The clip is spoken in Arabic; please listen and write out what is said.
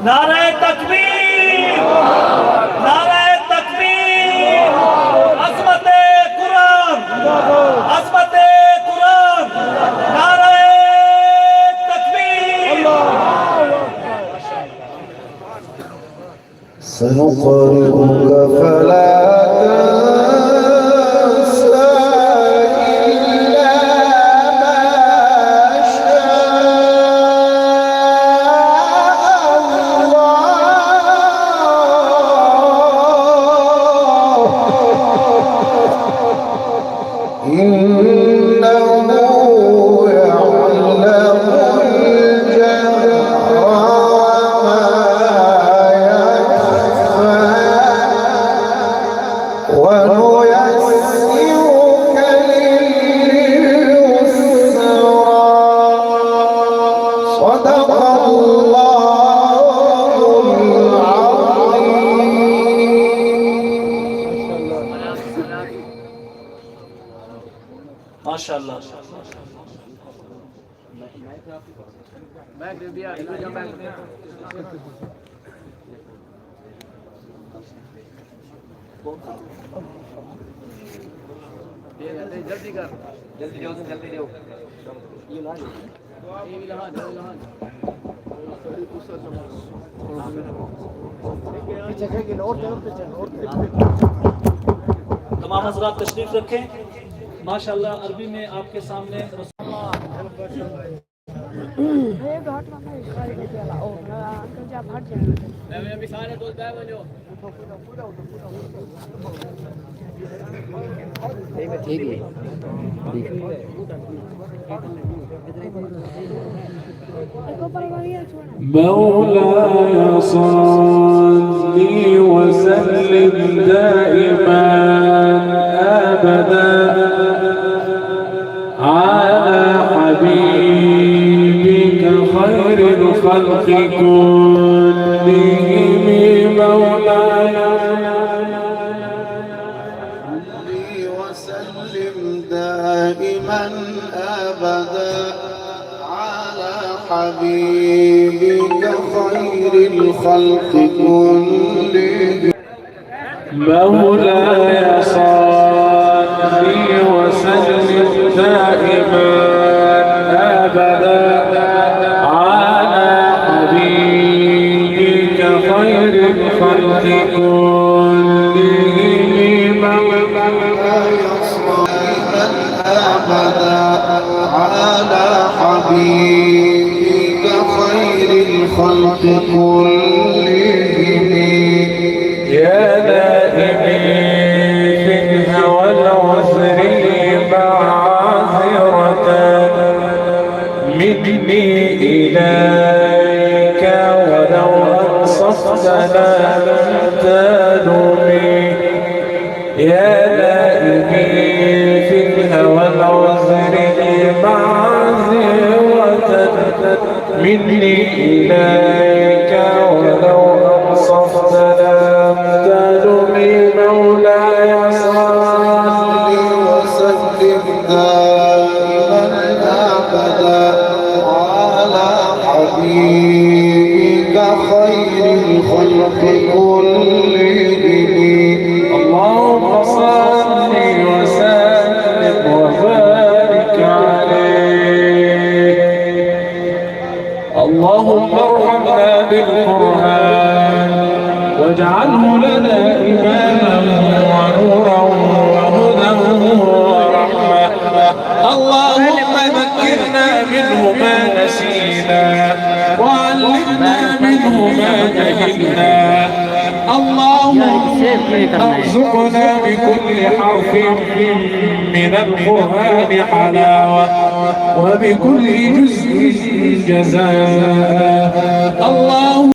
नारे तकबीर, नारे तकबीर, अज़मते कुरान, अज़मते कुरान, नारे तकबीर। सनुक़रिउक फला तंसा इल्ला मा माशाअल्लाह। जल्दी कर, जल्दी दो, जल्दी दो। तमाम हज़रात तशरीफ रखें। माशाअल्लाह अरबी में आपके सामने مولاي صل وسلم دائما أبدا على حبيبك خير الخلق كلهم مولاي وسلم دائما أبدا على حبيبك خير الخلق كلهم مولاي صل وسلم دائما أبدا على حبيبك خير الخلق كلهم مولاي صل أبدا على حبيبك خير الخلق كلهم يا نائمي في الهوى العذر معذرة مني إليك ولو أنصفت لم تلومي يا نائمي في الهوى العذر معذرة مني إليك ولو أنصفت لم تلومي مولاي صل وسلم دائما أبدا على حبيبك خير الخلق كلهم اللهم صل وسلم وبارك عليه اللهم ارحمنا بالقرآن واجعله لنا إماما ونورا وهدى ورحمة اللهم ذكرنا منه ما نسينا وعلمنا منه ما جهلنا اللهم ارزقنا بكل حرف من القرآن حلاوة وبكل جزء جزاء اللهم